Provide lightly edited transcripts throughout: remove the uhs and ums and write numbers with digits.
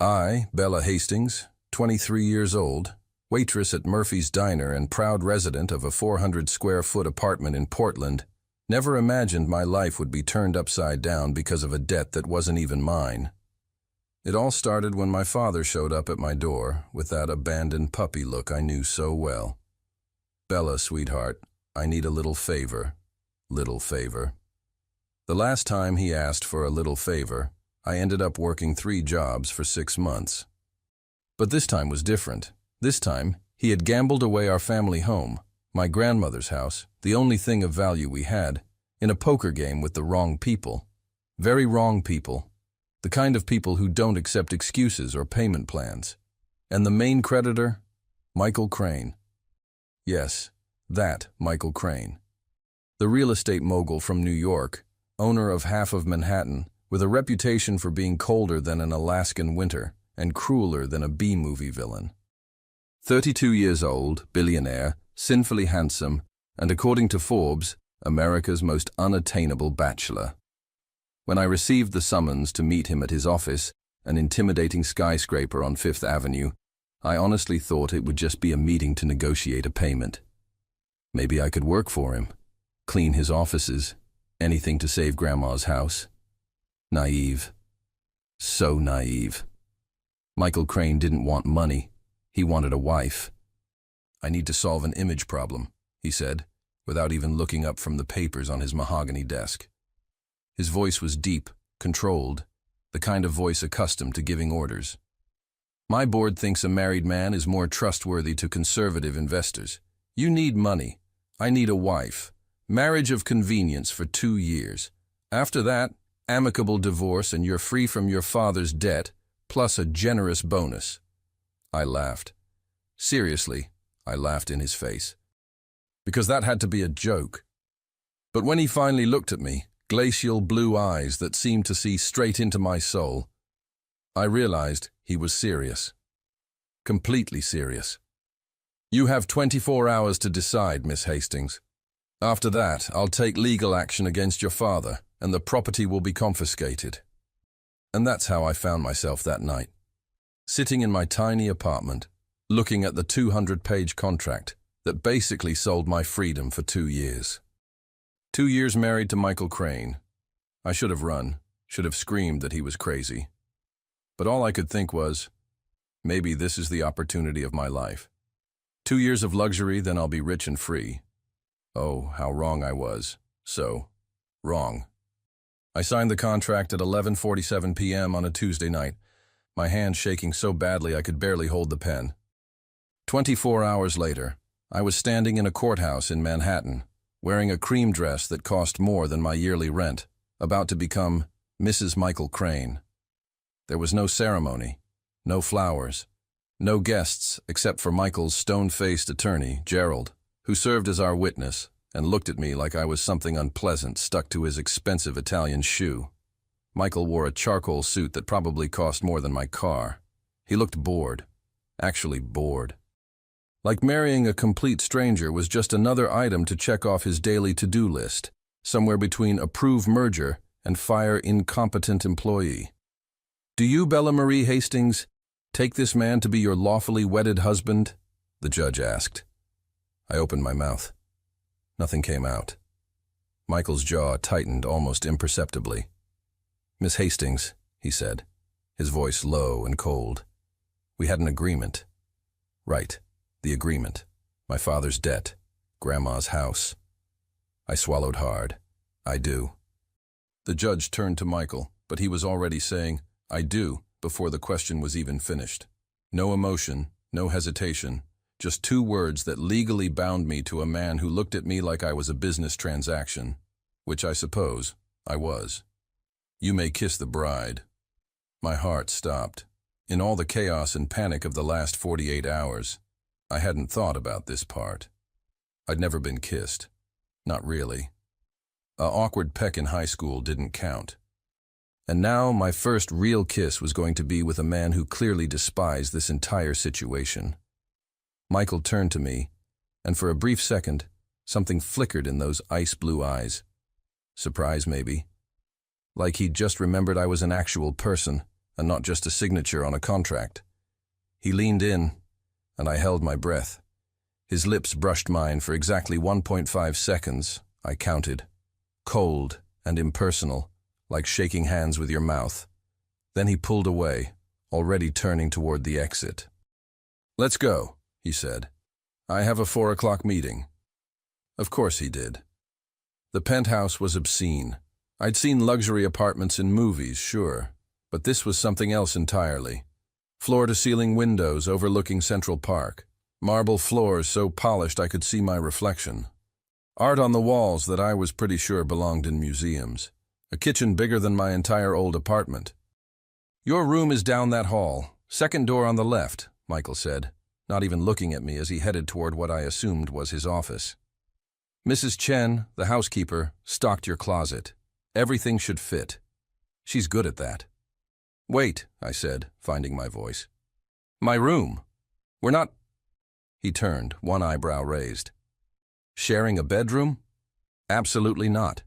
I, Bella Hastings, 23 years old, waitress at Murphy's Diner and proud resident of a 400-square-foot apartment in Portland, never imagined my life would be turned upside down because of a debt that wasn't even mine. It all started when my father showed up at my door with that abandoned puppy look I knew so well. "Bella, sweetheart, I need a little favor. Little favor." The last time he asked for a little favor, I ended up working 3 jobs for 6 months. But this time was different. This time, he had gambled away our family home, my grandmother's house, the only thing of value we had, in a poker game with the wrong people. Very wrong people. The kind of people who don't accept excuses or payment plans. And the main creditor? Michael Crane. Yes, that Michael Crane. The real estate mogul from New York, owner of half of Manhattan, with a reputation for being colder than an Alaskan winter and crueler than a B-movie villain. 32 years old, billionaire, sinfully handsome, and according to Forbes, America's most unattainable bachelor. When I received the summons to meet him at his office, an intimidating skyscraper on Fifth Avenue, I honestly thought it would just be a meeting to negotiate a payment. Maybe I could work for him, clean his offices, anything to save Grandma's house. Naive. So naive. Michael Crane didn't want money. He wanted a wife. "I need to solve an image problem," he said, without even looking up from the papers on his mahogany desk. His voice was deep, controlled, the kind of voice accustomed to giving orders. "My board thinks a married man is more trustworthy to conservative investors. You need money. I need a wife. Marriage of convenience for 2 years. After that, amicable divorce and you're free from your father's debt, plus a generous bonus." I laughed. Seriously, I laughed in his face. Because that had to be a joke. But when he finally looked at me, glacial blue eyes that seemed to see straight into my soul, I realized he was serious. Completely serious. "You have 24 hours to decide, Miss Hastings. After that, I'll take legal action against your father, and the property will be confiscated." And that's how I found myself that night, sitting in my tiny apartment, looking at the 200-page contract that basically sold my freedom for 2 years. 2 years married to Michael Crane. I should have run, should have screamed that he was crazy. But all I could think was, maybe this is the opportunity of my life. 2 years of luxury, then I'll be rich and free. Oh, how wrong I was. So wrong. I signed the contract at 11:47 p.m. on a Tuesday night, my hand shaking so badly I could barely hold the pen. 24 hours later, I was standing in a courthouse in Manhattan, wearing a cream dress that cost more than my yearly rent, about to become Mrs. Michael Crane. There was no ceremony, no flowers, no guests except for Michael's stone-faced attorney, Gerald, who served as our witness and looked at me like I was something unpleasant stuck to his expensive Italian shoe. Michael wore a charcoal suit that probably cost more than my car. He looked bored, actually bored. Like marrying a complete stranger was just another item to check off his daily to-do list, somewhere between approve merger and fire incompetent employee. "Do you, Bella Marie Hastings, take this man to be your lawfully wedded husband?" the judge asked. I opened my mouth. Nothing came out. Michael's jaw tightened almost imperceptibly. "Miss Hastings," he said, his voice low and cold. "We had an agreement." "Right. The agreement. My father's debt. Grandma's house." I swallowed hard. "I do." The judge turned to Michael, but he was already saying, "I do," before the question was even finished. No emotion, no hesitation, just 2 words that legally bound me to a man who looked at me like I was a business transaction, which I suppose I was. "You may kiss the bride." My heart stopped. In all the chaos and panic of the last 48 hours, I hadn't thought about this part. I'd never been kissed. Not really. An awkward peck in high school didn't count. And now my first real kiss was going to be with a man who clearly despised this entire situation. Michael turned to me, and for a brief second, something flickered in those ice-blue eyes. Surprise, maybe. Like he'd just remembered I was an actual person, and not just a signature on a contract. He leaned in, and I held my breath. His lips brushed mine for exactly 1.5 seconds, I counted. Cold and impersonal, like shaking hands with your mouth. Then he pulled away, already turning toward the exit. "Let's go," he said. "I have a 4 o'clock meeting." Of course he did. The penthouse was obscene. I'd seen luxury apartments in movies, sure, but this was something else entirely. Floor-to-ceiling windows overlooking Central Park. Marble floors so polished I could see my reflection. Art on the walls that I was pretty sure belonged in museums. A kitchen bigger than my entire old apartment. "Your room is down that hall. Second door on the left," Michael said, not even looking at me as he headed toward what I assumed was his office. "Mrs. Chen, the housekeeper, stocked your closet. Everything should fit. She's good at that." "Wait," I said, finding my voice. "My room. We're not—" He turned, one eyebrow raised. "Sharing a bedroom? Absolutely not.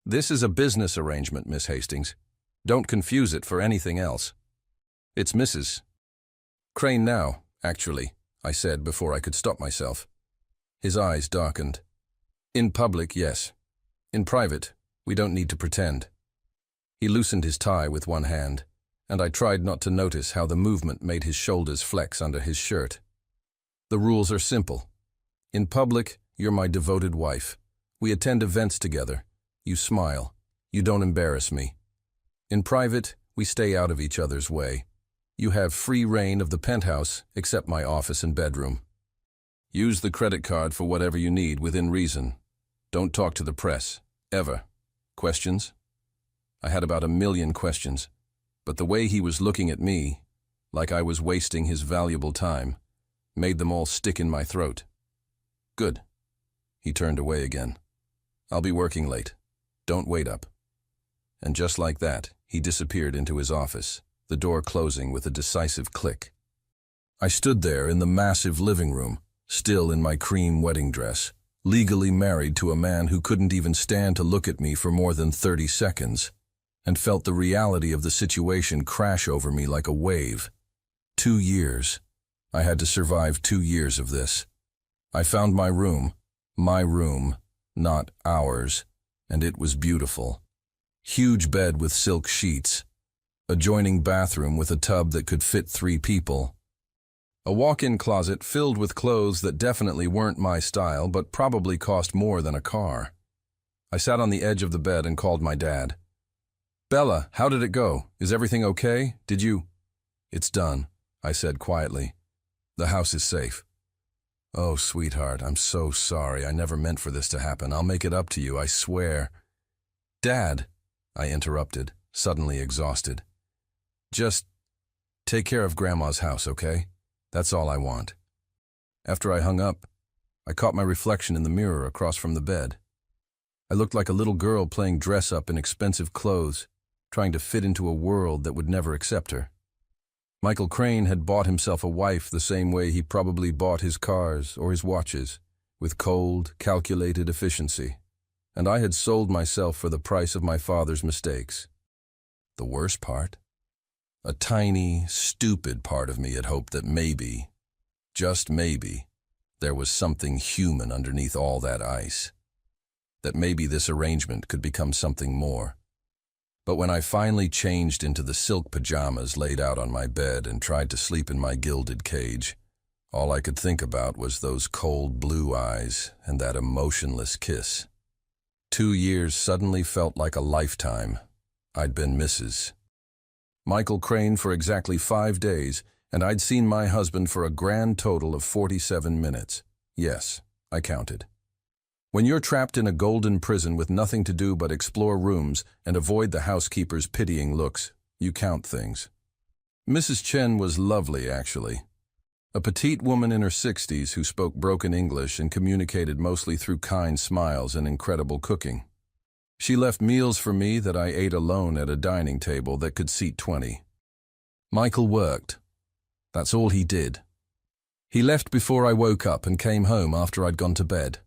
This is a business arrangement, Miss Hastings. Don't confuse it for anything else. It's Mrs. Crane now, actually," I said before I could stop myself. His eyes darkened. "In public, yes. In private, we don't need to pretend." He loosened his tie with one hand, and I tried not to notice how the movement made his shoulders flex under his shirt. "The rules are simple. In public, you're my devoted wife. We attend events together. You smile. You don't embarrass me. In private, we stay out of each other's way. You have free reign of the penthouse, except my office and bedroom. Use the credit card for whatever you need within reason. Don't talk to the press. Ever. Questions?" I had about 1,000,000 questions, but the way he was looking at me, like I was wasting his valuable time, made them all stick in my throat. "Good." He turned away again. "I'll be working late. Don't wait up." And just like that, he disappeared into his office, the door closing with a decisive click. I stood there in the massive living room, still in my cream wedding dress, legally married to a man who couldn't even stand to look at me for more than 30 seconds, and felt the reality of the situation crash over me like a wave. 2 years. I had to survive 2 years of this. I found my room, not ours, and it was beautiful. Huge bed with silk sheets, adjoining bathroom with a tub that could fit 3 people. A walk-in closet filled with clothes that definitely weren't my style but probably cost more than a car. I sat on the edge of the bed and called my dad. "Bella, how did it go? Is everything okay? Did you—" "It's done," I said quietly. "The house is safe." "Oh, sweetheart, I'm so sorry. I never meant for this to happen. I'll make it up to you, I swear." "Dad," I interrupted, suddenly exhausted. "Just take care of Grandma's house, okay? That's all I want." After I hung up, I caught my reflection in the mirror across from the bed. I looked like a little girl playing dress-up in expensive clothes, trying to fit into a world that would never accept her. Michael Crane had bought himself a wife the same way he probably bought his cars or his watches, with cold, calculated efficiency. And I had sold myself for the price of my father's mistakes. The worst part? A tiny, stupid part of me had hoped that maybe, just maybe, there was something human underneath all that ice. That maybe this arrangement could become something more. But when I finally changed into the silk pajamas laid out on my bed and tried to sleep in my gilded cage, all I could think about was those cold blue eyes and that emotionless kiss. 2 years suddenly felt like a lifetime. I'd been Mrs. Michael Crane for exactly 5 days, and I'd seen my husband for a grand total of 47 minutes. Yes, I counted. When you're trapped in a golden prison with nothing to do but explore rooms and avoid the housekeeper's pitying looks, you count things. Mrs. Chen was lovely, actually. A petite woman in her 60s who spoke broken English and communicated mostly through kind smiles and incredible cooking. She left meals for me that I ate alone at a dining table that could seat 20. Michael worked. That's all he did. He left before I woke up and came home after I'd gone to bed.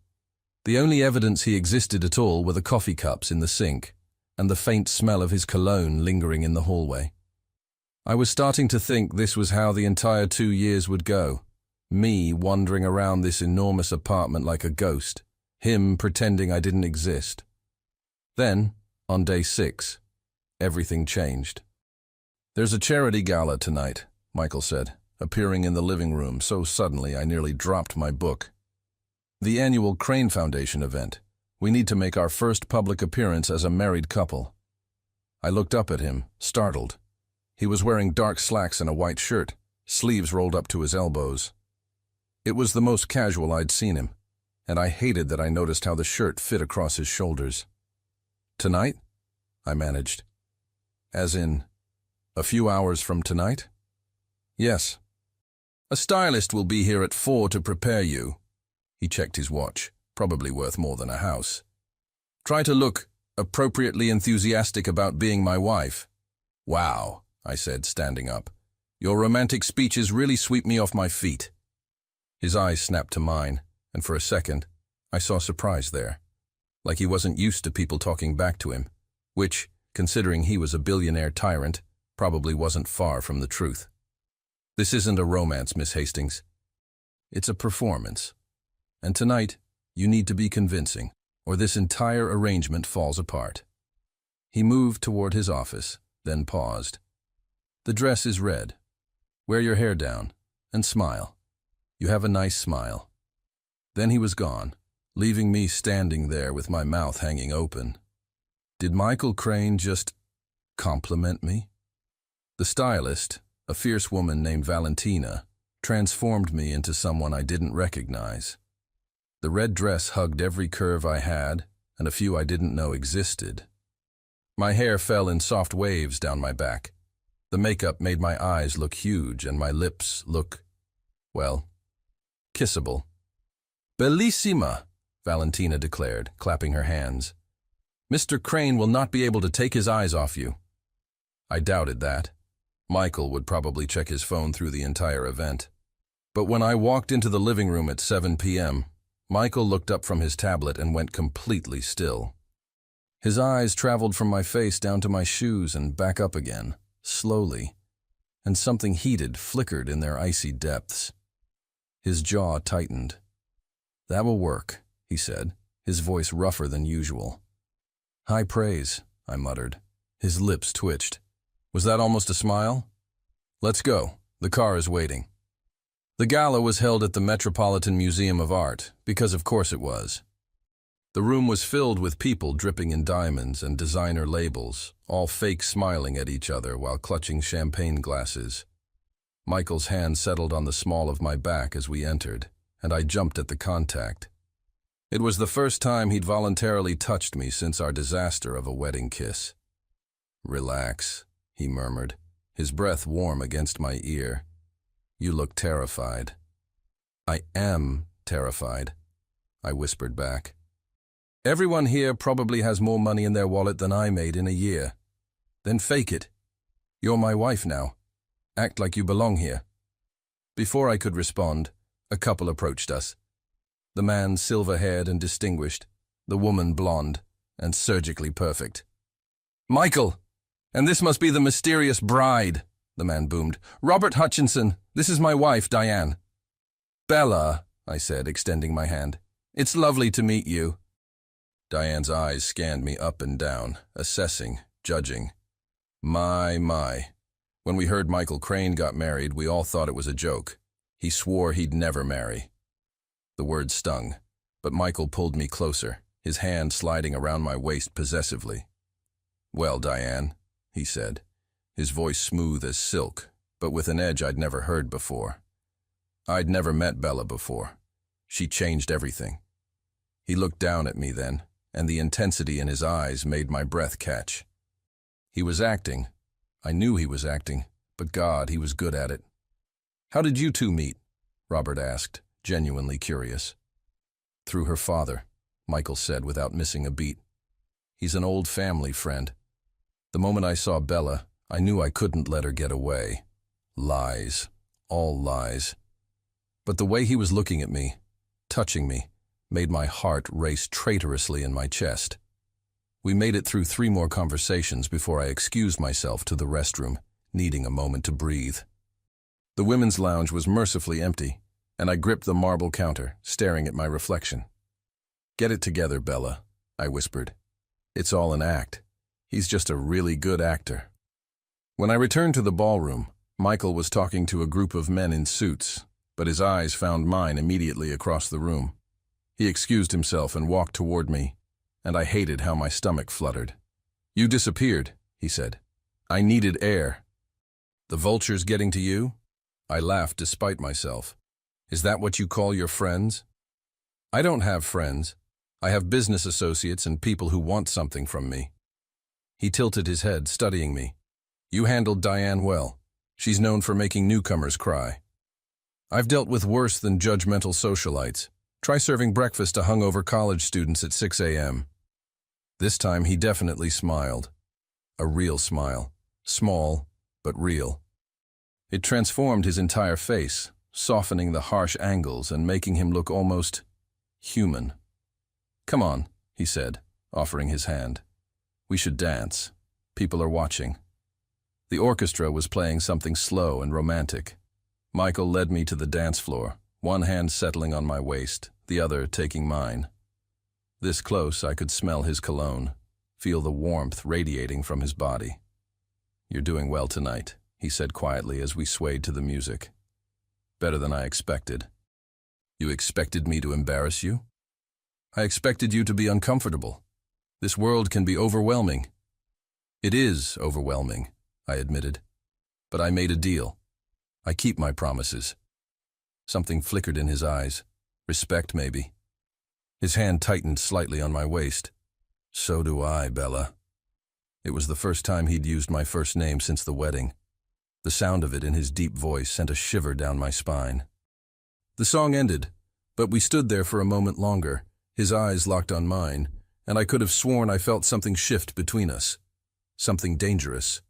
The only evidence he existed at all were the coffee cups in the sink and the faint smell of his cologne lingering in the hallway. I was starting to think this was how the entire 2 years would go. Me wandering around this enormous apartment like a ghost, him pretending I didn't exist. Then, on day 6, everything changed. "There's a charity gala tonight," Michael said, appearing in the living room so suddenly I nearly dropped my book. "The annual Crane Foundation event. We need to make our first public appearance as a married couple." I looked up at him, startled. He was wearing dark slacks and a white shirt, sleeves rolled up to his elbows. It was the most casual I'd seen him, and I hated that I noticed how the shirt fit across his shoulders. "Tonight?" I managed. "As in, a few hours from tonight?" "Yes. A stylist will be here at 4 to prepare you." He checked his watch, probably worth more than a house. "Try to look appropriately enthusiastic about being my wife." "Wow," I said, standing up. "Your romantic speeches really sweep me off my feet." His eyes snapped to mine, and for a second, I saw surprise there. Like he wasn't used to people talking back to him, which, considering he was a billionaire tyrant, probably wasn't far from the truth. "This isn't a romance, Miss Hastings. It's a performance. And tonight, you need to be convincing, or this entire arrangement falls apart." He moved toward his office, then paused. "The dress is red. Wear your hair down, and smile. You have a nice smile." Then he was gone, leaving me standing there with my mouth hanging open. Did Michael Crane just compliment me? The stylist, a fierce woman named Valentina, transformed me into someone I didn't recognize. The red dress hugged every curve I had, and a few I didn't know existed. My hair fell in soft waves down my back. The makeup made my eyes look huge and my lips look, well, kissable. "Bellissima," Valentina declared, clapping her hands. "Mr. Crane will not be able to take his eyes off you." I doubted that. Michael would probably check his phone through the entire event. But when I walked into the living room at 7 p.m., Michael looked up from his tablet and went completely still. His eyes traveled from my face down to my shoes and back up again, slowly, and something heated flickered in their icy depths. His jaw tightened. "That will work," he said, his voice rougher than usual. "High praise," I muttered. His lips twitched. "Was that almost a smile?" "Let's go. The car is waiting." The gala was held at the Metropolitan Museum of Art, because of course it was. The room was filled with people dripping in diamonds and designer labels, all fake smiling at each other while clutching champagne glasses. Michael's hand settled on the small of my back as we entered, and I jumped at the contact. It was the first time he'd voluntarily touched me since our disaster of a wedding kiss. "Relax," he murmured, his breath warm against my ear. "You look terrified." "I am terrified," I whispered back. "Everyone here probably has more money in their wallet than I made in a year. Then fake it. You're my wife now. Act like you belong here." Before I could respond, a couple approached us. The man silver-haired and distinguished, the woman blonde and surgically perfect. "Michael! And this must be the mysterious bride," the man boomed. "Robert Hutchinson, this is my wife, Diane." "Bella," I said, extending my hand. "It's lovely to meet you." Diane's eyes scanned me up and down, assessing, judging. My. When we heard Michael Crane got married, we all thought it was a joke. He swore he'd never marry. The word stung, but Michael pulled me closer, his hand sliding around my waist possessively. "Well, Diane," he said, his voice smooth as silk, but with an edge I'd never heard before. I'd never met Bella before. She changed everything. He looked down at me then, and the intensity in his eyes made my breath catch. He was acting. I knew he was acting, but God, he was good at it. "How did you two meet?" Robert asked, genuinely curious. "Through her father," Michael said without missing a beat. "He's an old family friend. The moment I saw Bella, I knew I couldn't let her get away. Lies. All lies. But the way he was looking at me, touching me, made my heart race traitorously in my chest. We made it through 3 more conversations before I excused myself to the restroom, needing a moment to breathe. The women's lounge was mercifully empty, and I gripped the marble counter, staring at my reflection. "Get it together, Bella," I whispered. "It's all an act. He's just a really good actor." When I returned to the ballroom, Michael was talking to a group of men in suits, but his eyes found mine immediately across the room. He excused himself and walked toward me, and I hated how my stomach fluttered. "You disappeared," he said. "I needed air." "The vultures getting to you?" I laughed despite myself. "Is that what you call your friends?" "I don't have friends. I have business associates and people who want something from me." He tilted his head, studying me. "You handled Diane well. She's known for making newcomers cry. I've dealt with worse than judgmental socialites. Try serving breakfast to hungover college students at 6 a.m. This time he definitely smiled. A real smile. Small, but real. It transformed his entire face, softening the harsh angles and making him look almost human. "Come on," he said, offering his hand. "We should dance. People are watching." The orchestra was playing something slow and romantic. Michael led me to the dance floor, one hand settling on my waist, the other taking mine. This close, I could smell his cologne, feel the warmth radiating from his body. "You're doing well tonight," he said quietly as we swayed to the music. "Better than I expected." "You expected me to embarrass you?" "I expected you to be uncomfortable. This world can be overwhelming." "It is overwhelming," I admitted. "But I made a deal. I keep my promises." Something flickered in his eyes. Respect, maybe. His hand tightened slightly on my waist. "So do I, Bella." It was the first time he'd used my first name since the wedding. The sound of it in his deep voice sent a shiver down my spine. The song ended, but we stood there for a moment longer, his eyes locked on mine, and I could have sworn I felt something shift between us. Something dangerous.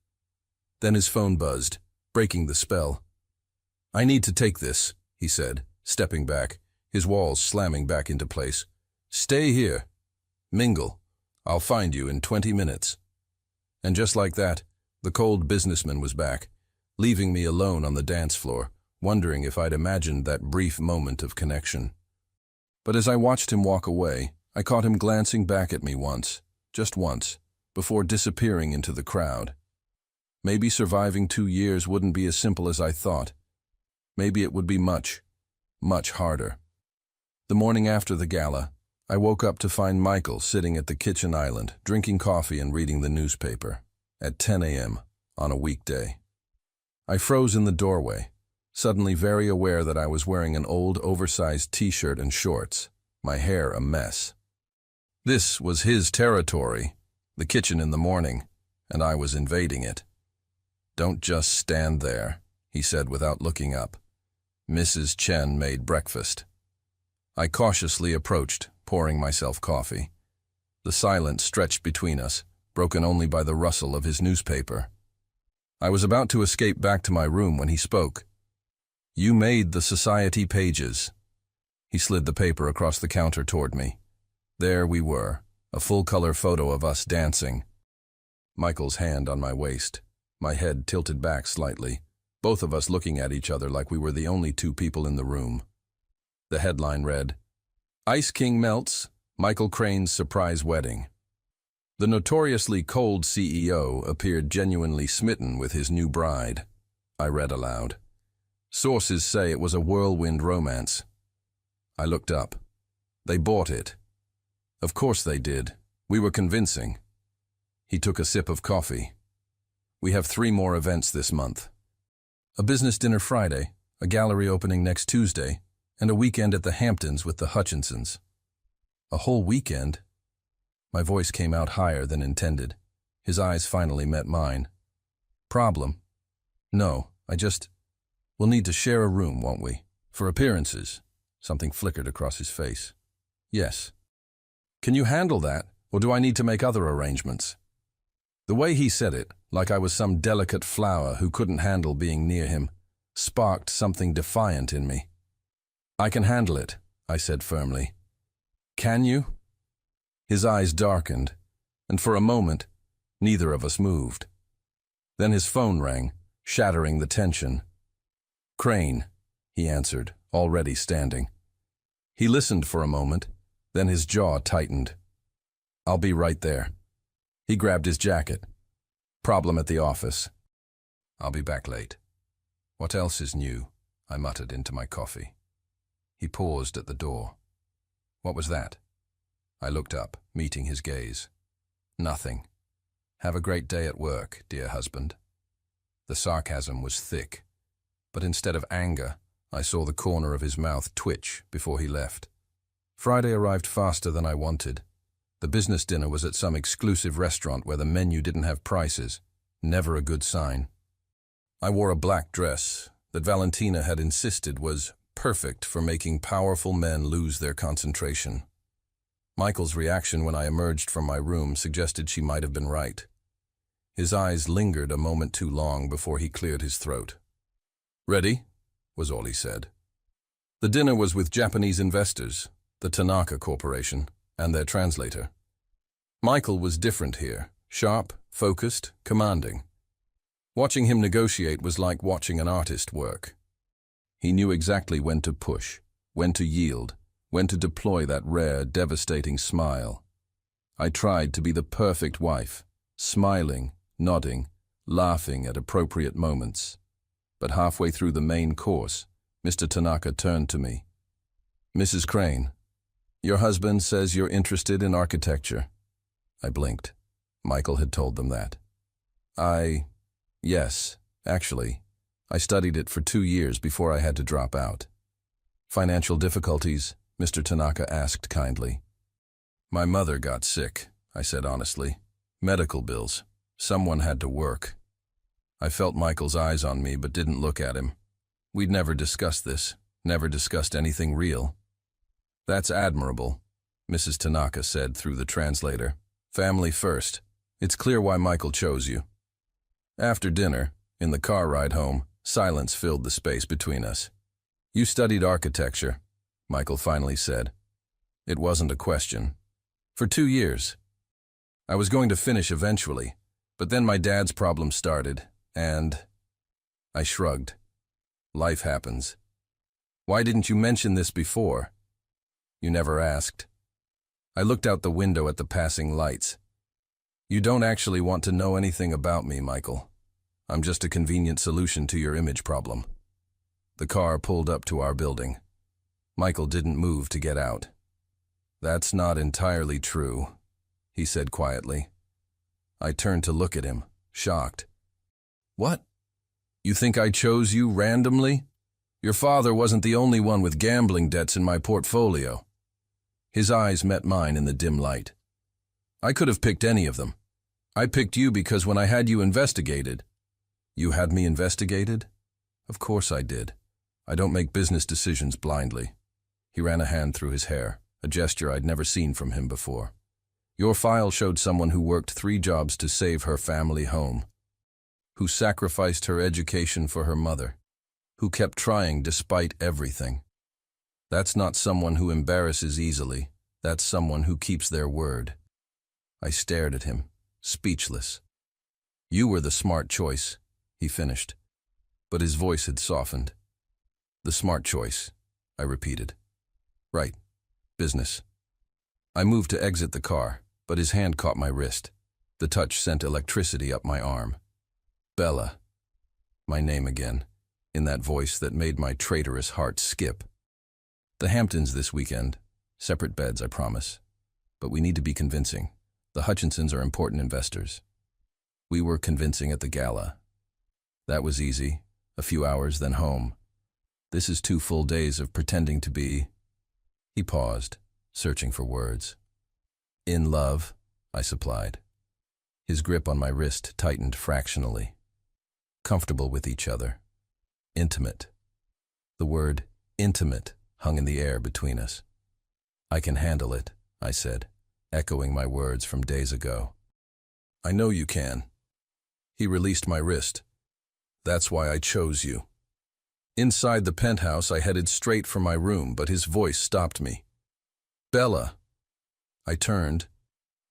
Then his phone buzzed, breaking the spell. "I need to take this," he said, stepping back, his walls slamming back into place. "Stay here. Mingle. I'll find you in 20 minutes. And just like that, the cold businessman was back, leaving me alone on the dance floor, wondering if I'd imagined that brief moment of connection. But as I watched him walk away, I caught him glancing back at me once, just once, before disappearing into the crowd. Maybe surviving 2 years wouldn't be as simple as I thought. Maybe it would be much, much harder. The morning after the gala, I woke up to find Michael sitting at the kitchen island, drinking coffee and reading the newspaper, at 10 a.m. on a weekday. I froze in the doorway, suddenly very aware that I was wearing an old, oversized t-shirt and shorts, my hair a mess. This was his territory, the kitchen in the morning, and I was invading it. "Don't just stand there," he said without looking up. "Mrs. Chen made breakfast." I cautiously approached, pouring myself coffee. The silence stretched between us, broken only by the rustle of his newspaper. I was about to escape back to my room when he spoke. "You made the society pages." He slid the paper across the counter toward me. There we were, a full-color photo of us dancing. Michael's hand on my waist, my head tilted back slightly, both of us looking at each other like we were the only 2 people in the room. The headline read, "Ice King Melts, Michael Crane's Surprise Wedding." The notoriously cold CEO appeared genuinely smitten with his new bride. I read aloud. "Sources say it was a whirlwind romance." I looked up. They bought it. Of course they did. We were convincing. He took a sip of coffee. "We have 3 more events this month. A business dinner Friday, a gallery opening next Tuesday, and a weekend at the Hamptons with the Hutchinsons." "A whole weekend?" My voice came out higher than intended. His eyes finally met mine. "Problem? No, we'll need to share a room, won't we? For appearances." Something flickered across his face. "Yes." "Can you handle that, or do I need to make other arrangements?" The way he said it, like I was some delicate flower who couldn't handle being near him, sparked something defiant in me. "I can handle it," I said firmly. "Can you?" His eyes darkened, and for a moment, neither of us moved. Then his phone rang, shattering the tension. "Crane," he answered, already standing. He listened for a moment, then his jaw tightened. "I'll be right there." He grabbed his jacket. "Problem at the office. I'll be back late." "What else is new?" I muttered into my coffee. He paused at the door. "What was that?" I looked up, meeting his gaze. "Nothing. Have a great day at work, dear husband." The sarcasm was thick, but instead of anger, I saw the corner of his mouth twitch before he left. Friday arrived faster than I wanted. The business dinner was at some exclusive restaurant where the menu didn't have prices. Never a good sign. I wore a black dress that Valentina had insisted was perfect for making powerful men lose their concentration. Michael's reaction when I emerged from my room suggested she might have been right. His eyes lingered a moment too long before he cleared his throat. "Ready?" was all he said. The dinner was with Japanese investors, the Tanaka Corporation, and their translator. Michael was different here, sharp, focused, commanding. Watching him negotiate was like watching an artist work. He knew exactly when to push, when to yield, when to deploy that rare, devastating smile. I tried to be the perfect wife, smiling, nodding, laughing at appropriate moments. But halfway through the main course, Mr. Tanaka turned to me. "Mrs. Crane, your husband says you're interested in architecture." I blinked. Michael had told them that. Yes, actually. I studied it for 2 years before I had to drop out." "Financial difficulties?" Mr. Tanaka asked kindly. "My mother got sick," I said honestly. "Medical bills. Someone had to work." I felt Michael's eyes on me but didn't look at him. We'd never discussed this, never discussed anything real. "That's admirable," Mrs. Tanaka said through the translator. "Family first. It's clear why Michael chose you." After dinner, in the car ride home, silence filled the space between us. "You studied architecture," Michael finally said. It wasn't a question. "For 2 years. I was going to finish eventually, but then my dad's problem started, and..." I shrugged. "Life happens." "Why didn't you mention this before?" "You never asked." I looked out the window at the passing lights. "You don't actually want to know anything about me, Michael. I'm just a convenient solution to your image problem." The car pulled up to our building. Michael didn't move to get out. "That's not entirely true," he said quietly. I turned to look at him, shocked. "What? You think I chose you randomly? Your father wasn't the only one with gambling debts in my portfolio." His eyes met mine in the dim light. "I could have picked any of them. I picked you because when I had you investigated..." "You had me investigated?" "Of course I did. I don't make business decisions blindly." He ran a hand through his hair, a gesture I'd never seen from him before. "Your file showed someone who worked 3 jobs to save her family home, who sacrificed her education for her mother, who kept trying despite everything. That's not someone who embarrasses easily. That's someone who keeps their word." I stared at him, speechless. "You were the smart choice," he finished, but his voice had softened. "The smart choice," I repeated. "Right. Business." I moved to exit the car, but his hand caught my wrist. The touch sent electricity up my arm. "Bella." My name again, in that voice that made my traitorous heart skip. "The Hamptons this weekend. Separate beds, I promise. But we need to be convincing. The Hutchinsons are important investors." We were convincing at the gala. That was easy. A few hours, then home. This is 2 full days of pretending to be... He paused, searching for words. "In love," I supplied. His grip on my wrist tightened fractionally. Comfortable with each other. Intimate. The word intimate hung in the air between us. "I can handle it," I said, echoing my words from days ago. "I know you can." He released my wrist. "That's why I chose you." Inside the penthouse, I headed straight for my room, but his voice stopped me. "Bella." I turned.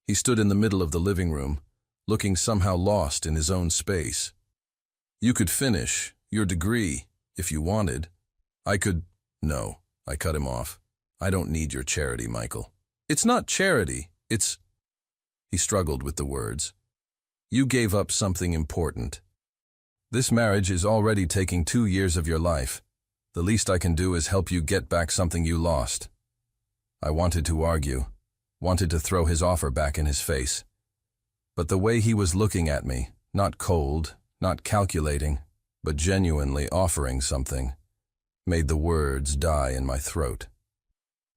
He stood in the middle of the living room, looking somehow lost in his own space. You could finish your degree if you wanted. I could... No, I cut him off. I don't need your charity, Michael. It's not charity, it's... He struggled with the words. You gave up something important. This marriage is already taking 2 years of your life. The least I can do is help you get back something you lost. I wanted to argue, wanted to throw his offer back in his face. But the way he was looking at me, not cold, not calculating, but genuinely offering something, made the words die in my throat.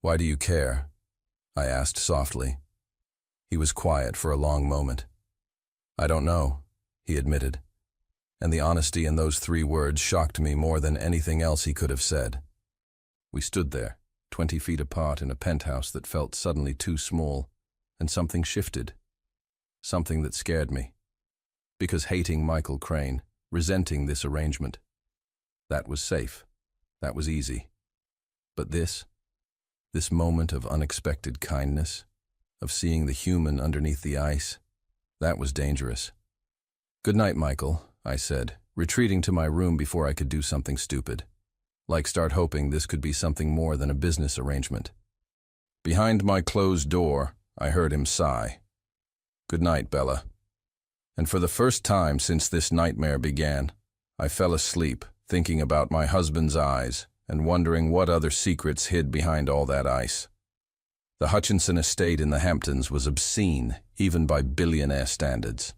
Why do you care? I asked softly. He was quiet for a long moment. I don't know, he admitted. And the honesty in those 3 words shocked me more than anything else he could have said. We stood there, 20 feet apart in a penthouse that felt suddenly too small, and something shifted. Something that scared me. Because hating Michael Crane, resenting this arrangement, that was safe. That was easy. But this moment of unexpected kindness, of seeing the human underneath the ice, that was dangerous. Good night, Michael, I said, retreating to my room before I could do something stupid. Like start hoping this could be something more than a business arrangement. Behind my closed door, I heard him sigh. Good night, Bella. And for the first time since this nightmare began, I fell asleep, thinking about my husband's eyes and wondering what other secrets hid behind all that ice. The Hutchinson estate in the Hamptons was obscene, even by billionaire standards.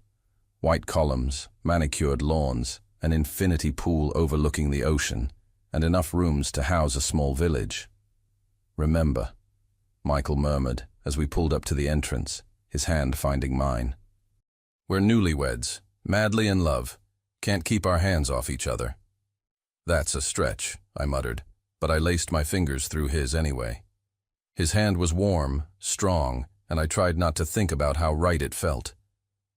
White columns, manicured lawns, an infinity pool overlooking the ocean, and enough rooms to house a small village. Remember, Michael murmured as we pulled up to the entrance, his hand finding mine. We're newlyweds, madly in love, can't keep our hands off each other. That's a stretch, I muttered, but I laced my fingers through his anyway. His hand was warm, strong, and I tried not to think about how right it felt.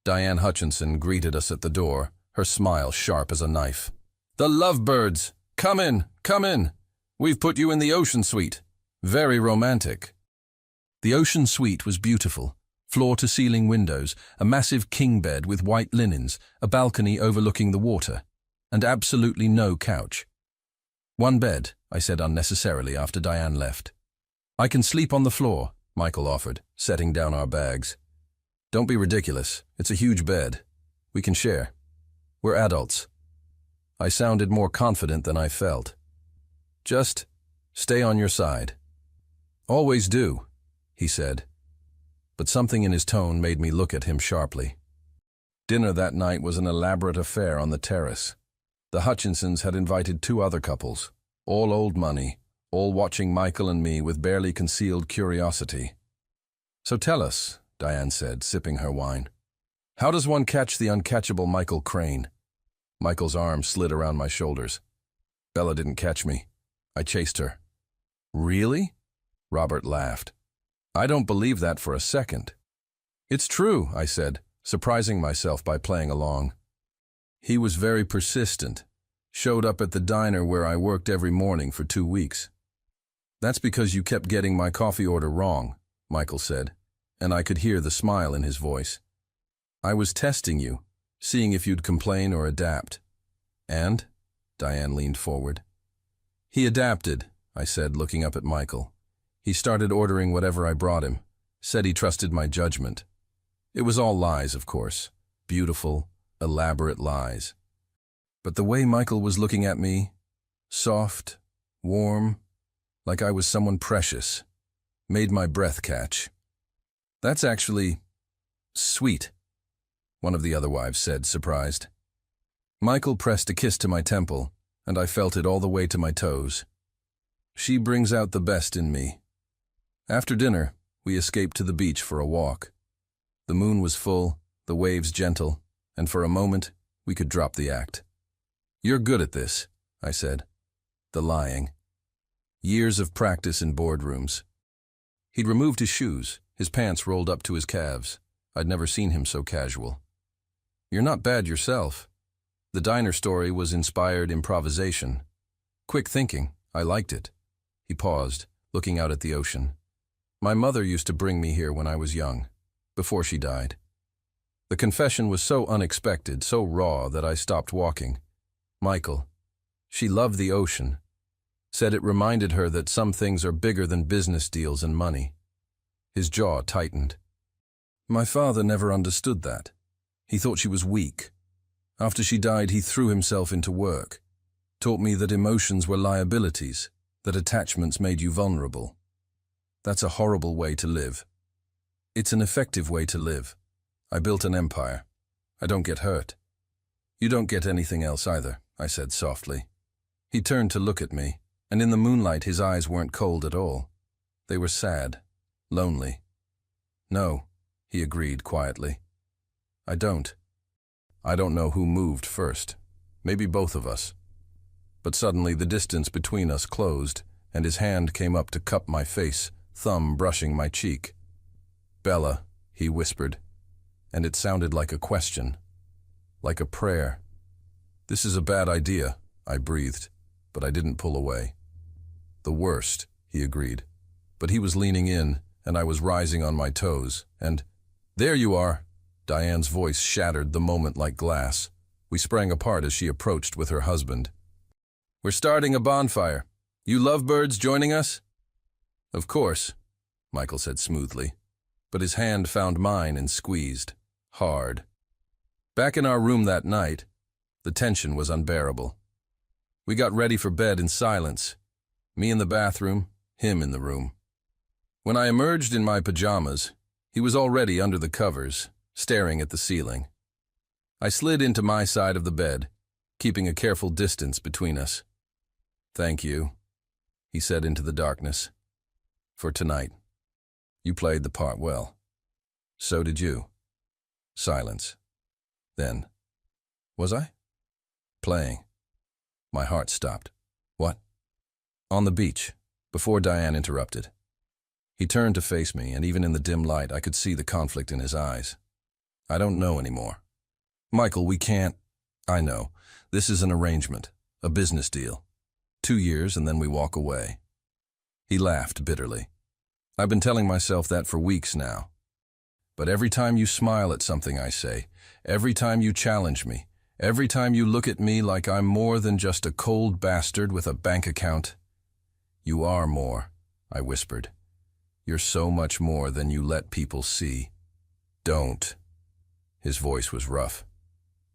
Diane Hutchinson greeted us at the door, her smile sharp as a knife. The lovebirds! Come in, come in! We've put you in the ocean suite. Very romantic. The ocean suite was beautiful. Floor-to-ceiling windows, a massive king bed with white linens, a balcony overlooking the water, and absolutely no couch. One bed, I said unnecessarily after Diane left. I can sleep on the floor, Michael offered, setting down our bags. Don't be ridiculous. It's a huge bed. We can share. We're adults. I sounded more confident than I felt. Just stay on your side. Always do, he said. But something in his tone made me look at him sharply. Dinner that night was an elaborate affair on the terrace. The Hutchinsons had invited 2 other couples, all old money, all watching Michael and me with barely concealed curiosity. So tell us, Diane said, sipping her wine. How does one catch the uncatchable Michael Crane? Michael's arm slid around my shoulders. Bella didn't catch me. I chased her. Really? Robert laughed. I don't believe that for a second. It's true, I said, surprising myself by playing along. He was very persistent. Showed up at the diner where I worked every morning for 2 weeks. That's because you kept getting my coffee order wrong, Michael said, and I could hear the smile in his voice. I was testing you, seeing if you'd complain or adapt. And? Diane leaned forward. He adapted, I said, looking up at Michael. He started ordering whatever I brought him, said he trusted my judgment. It was all lies, of course. Beautiful, elaborate lies. But the way Michael was looking at me, soft, warm, like I was someone precious, made my breath catch. That's actually sweet, one of the other wives said, surprised. Michael pressed a kiss to my temple, and I felt it all the way to my toes. She brings out the best in me. After dinner, we escaped to the beach for a walk. The moon was full, the waves gentle, and for a moment, we could drop the act. You're good at this, I said. The lying. Years of practice in boardrooms. He'd removed his shoes, his pants rolled up to his calves. I'd never seen him so casual. You're not bad yourself. The diner story was inspired improvisation. Quick thinking, I liked it. He paused, looking out at the ocean. My mother used to bring me here when I was young, before she died. The confession was so unexpected, so raw, that I stopped walking, Michael. She loved the ocean. Said it reminded her that some things are bigger than business deals and money. His jaw tightened. My father never understood that. He thought she was weak. After she died, he threw himself into work. Taught me that emotions were liabilities, that attachments made you vulnerable. That's a horrible way to live. It's an effective way to live. I built an empire. I don't get hurt. You don't get anything else either, I said softly. He turned to look at me, and in the moonlight his eyes weren't cold at all. They were sad, lonely. No, he agreed quietly. I don't. I don't know who moved first. Maybe both of us. But suddenly the distance between us closed, and his hand came up to cup my face, thumb brushing my cheek. Bella, he whispered, and it sounded like a question, like a prayer. This is a bad idea, I breathed, but I didn't pull away. The worst, he agreed, but he was leaning in, and I was rising on my toes, and, there you are! Diane's voice shattered the moment like glass. We sprang apart as she approached with her husband. We're starting a bonfire. You lovebirds joining us? Of course, Michael said smoothly, but his hand found mine and squeezed, hard. Back in our room that night, the tension was unbearable. We got ready for bed in silence, me in the bathroom, him in the room. When I emerged in my pajamas, he was already under the covers, staring at the ceiling. I slid into my side of the bed, keeping a careful distance between us. Thank you, he said into the darkness, for tonight. You played the part well. So did you. Silence. Then, was I? Playing. My heart stopped. What? On the beach, before Diane interrupted. He turned to face me, and even in the dim light, I could see the conflict in his eyes. I don't know anymore. Michael, we can't. I know. This is an arrangement, a business deal. 2 years and then we walk away. He laughed bitterly. I've been telling myself that for weeks now. But every time you smile at something I say, every time you challenge me, every time you look at me like I'm more than just a cold bastard with a bank account, you are more, I whispered. You're so much more than you let people see. Don't. His voice was rough.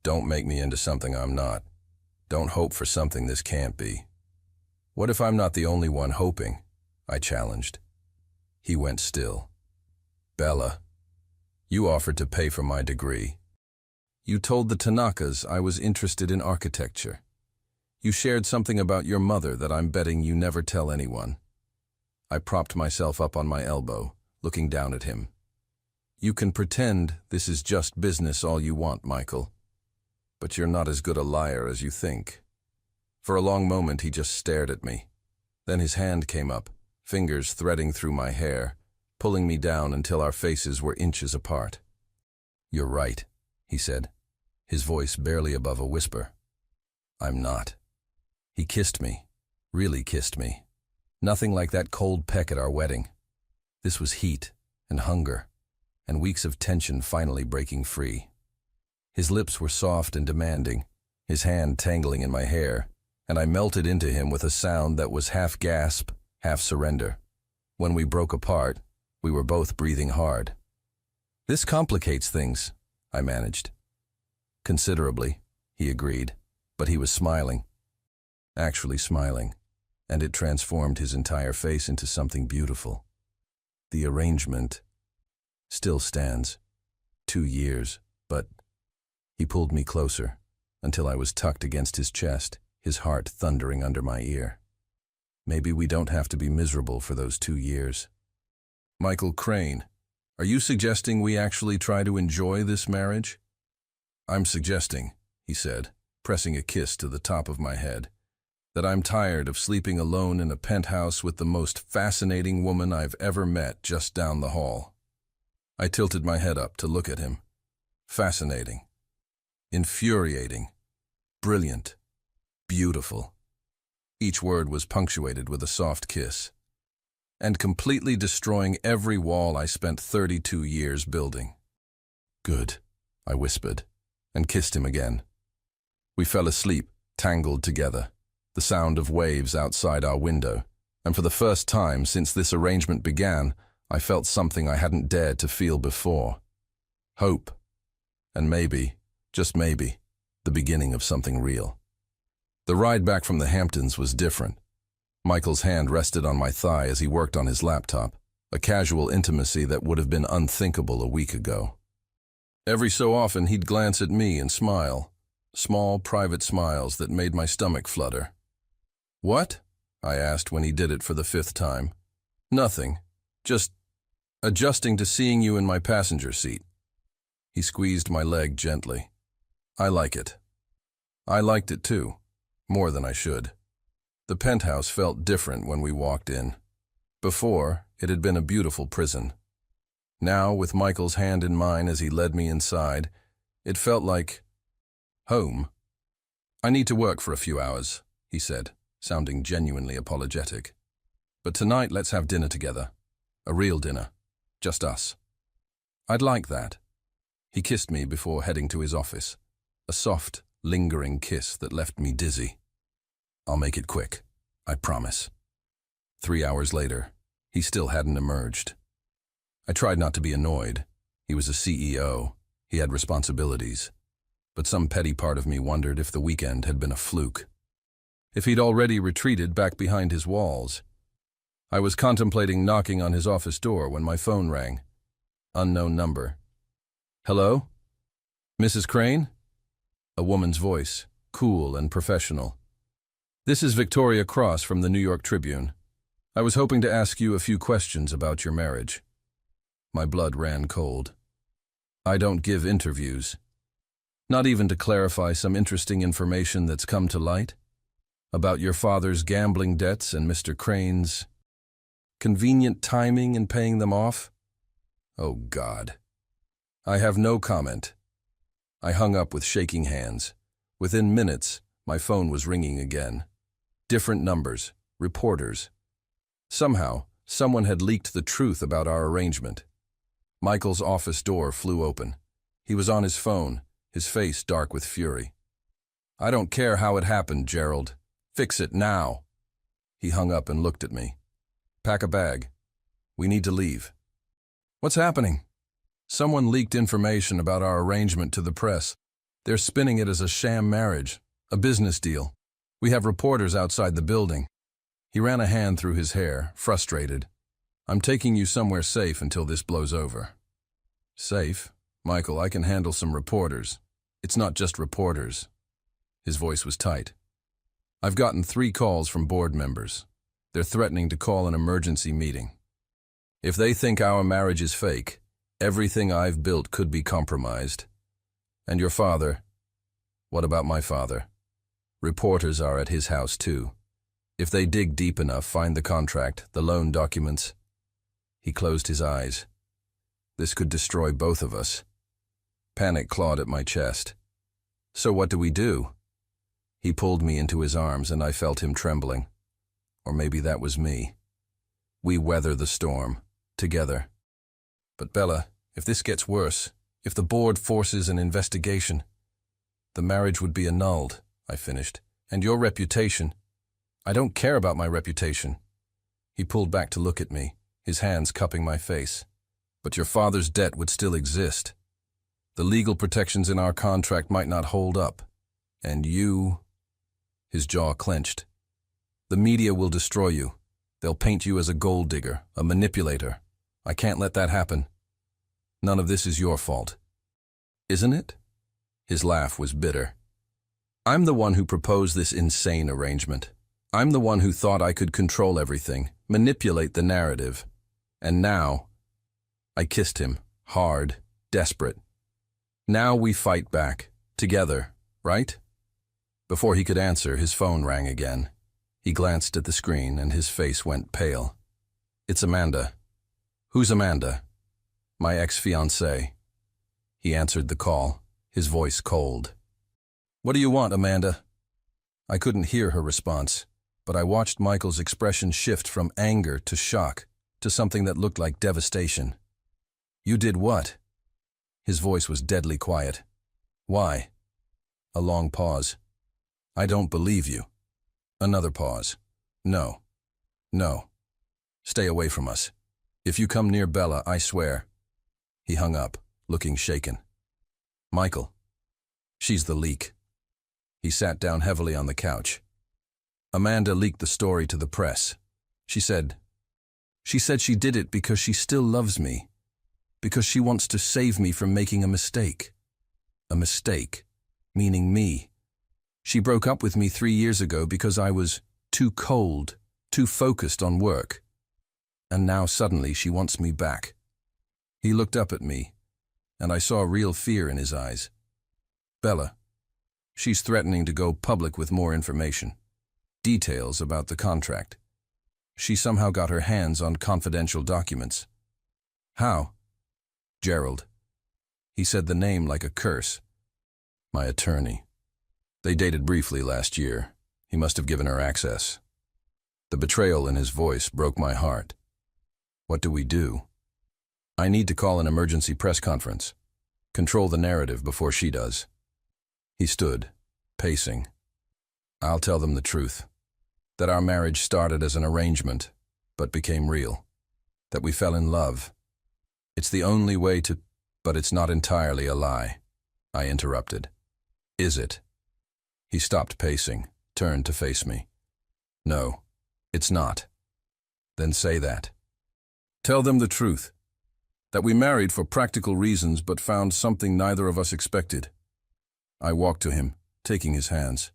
Don't make me into something I'm not. Don't hope for something this can't be. What if I'm not the only one hoping? I challenged. He went still. Bella, you offered to pay for my degree. You told the Tanakas I was interested in architecture. You shared something about your mother that I'm betting you never tell anyone. I propped myself up on my elbow, looking down at him. You can pretend this is just business all you want, Michael. But you're not as good a liar as you think. For a long moment he just stared at me. Then his hand came up, fingers threading through my hair, pulling me down until our faces were inches apart. You're right, he said, his voice barely above a whisper. I'm not. He kissed me, really kissed me. Nothing like that cold peck at our wedding. This was heat and hunger, and weeks of tension finally breaking free. His lips were soft and demanding, his hand tangling in my hair, and I melted into him with a sound that was half gasp, half surrender. When we broke apart, we were both breathing hard. This complicates things, I managed. Considerably, he agreed, but he was smiling. Actually smiling, and it transformed his entire face into something beautiful. The arrangement still stands. 2 years, but he pulled me closer until I was tucked against his chest, his heart thundering under my ear. Maybe we don't have to be miserable for those 2 years. Michael Crane, are you suggesting we actually try to enjoy this marriage? I'm suggesting, he said, pressing a kiss to the top of my head, that I'm tired of sleeping alone in a penthouse with the most fascinating woman I've ever met just down the hall. I tilted my head up to look at him. Fascinating. Infuriating. Brilliant. Beautiful. Each word was punctuated with a soft kiss. And completely destroying every wall I spent 32 years building. Good, I whispered, and kissed him again. We fell asleep, tangled together, the sound of waves outside our window, and for the first time since this arrangement began, I felt something I hadn't dared to feel before. Hope. And maybe, just maybe, the beginning of something real. The ride back from the Hamptons was different. Michael's hand rested on my thigh as he worked on his laptop, a casual intimacy that would have been unthinkable a week ago. Every so often he'd glance at me and smile, small private smiles that made my stomach flutter. "What?" I asked when he did it for the 5th time. "Nothing. Just adjusting to seeing you in my passenger seat." He squeezed my leg gently. "I like it." I liked it too, more than I should. The penthouse felt different when we walked in. Before, it had been a beautiful prison. Now, with Michael's hand in mine as he led me inside, it felt like home. "I need to work for a few hours," he said, sounding genuinely apologetic. "But tonight let's have dinner together. A real dinner. Just us." "I'd like that." He kissed me before heading to his office, a soft, lingering kiss that left me dizzy. "I'll make it quick, I promise." 3 hours later, he still hadn't emerged. I tried not to be annoyed. He was a CEO. He had responsibilities. But some petty part of me wondered if the weekend had been a fluke. If he'd already retreated back behind his walls. I was contemplating knocking on his office door when my phone rang. Unknown number. "Hello? Mrs. Crane?" A woman's voice, cool and professional. "This is Victoria Cross from the New York Tribune. I was hoping to ask you a few questions about your marriage." My blood ran cold. I don't give interviews. Not even to clarify some interesting information that's come to light? About your father's gambling debts and Mr. Crane's convenient timing in paying them off? Oh, God. I have no comment. I hung up with shaking hands. Within minutes, my phone was ringing again. Different numbers, reporters. Somehow, someone had leaked the truth about our arrangement. Michael's office door flew open. He was on his phone, his face dark with fury. "I don't care how it happened, Gerald. Fix it now." He hung up and looked at me. "Pack a bag. We need to leave." "What's happening?" "Someone leaked information about our arrangement to the press. They're spinning it as a sham marriage, a business deal. We have reporters outside the building." He ran a hand through his hair, frustrated. "I'm taking you somewhere safe until this blows over." "Safe? Michael, I can handle some reporters. It's not just reporters." His voice was tight. "I've gotten 3 calls from board members. They're threatening to call an emergency meeting. If they think our marriage is fake, everything I've built could be compromised. And your father? What about my father? Reporters are at his house too. If they dig deep enough, find the contract, the loan documents." He closed his eyes. "This could destroy both of us." Panic clawed at my chest. "So what do we do?" He pulled me into his arms and I felt him trembling. Or maybe that was me. "We weather the storm, together." "But Bella, if this gets worse, if the board forces an investigation..." "The marriage would be annulled," I finished. "And your reputation..." "I don't care about my reputation." He pulled back to look at me, his hands cupping my face. "But your father's debt would still exist. The legal protections in our contract might not hold up. And you..." His jaw clenched. "The media will destroy you. They'll paint you as a gold digger, a manipulator. I can't let that happen. None of this is your fault." "Isn't it?" His laugh was bitter. "I'm the one who proposed this insane arrangement. I'm the one who thought I could control everything, manipulate the narrative. And now..." I kissed him, hard, desperate. "Now we fight back, together, right?" Before he could answer, his phone rang again. He glanced at the screen and his face went pale. "It's Amanda." "Who's Amanda?" "My ex-fiancée." He answered the call, his voice cold. "What do you want, Amanda?" I couldn't hear her response, but I watched Michael's expression shift from anger to shock, to something that looked like devastation. "You did what?" His voice was deadly quiet. "Why?" A long pause. I don't believe you. Another pause. No. No. Stay away from us. If you come near Bella, I swear. He hung up, looking shaken. Michael. She's the leak. He sat down heavily on the couch. Amanda leaked the story to the press. She said she did it because she still loves me, because she wants to save me from making a mistake. A mistake, meaning me. She broke up with me 3 years ago because I was too cold, too focused on work. And now suddenly she wants me back. He looked up at me, and I saw real fear in his eyes. Bella, she's threatening to go public with more information. Details about the contract. She somehow got her hands on confidential documents. How? Gerald. He said the name like a curse. My attorney. They dated briefly last year. He must have given her access. The betrayal in his voice broke my heart. What do we do? I need to call an emergency press conference. Control the narrative before she does. He stood, pacing. I'll tell them the truth. That our marriage started as an arrangement, but became real. That we fell in love. It's the only way to... But it's not entirely a lie. I interrupted. Is it? He stopped pacing, turned to face me. No, it's not. Then say that. Tell them the truth. That we married for practical reasons but found something neither of us expected. I walked to him, taking his hands.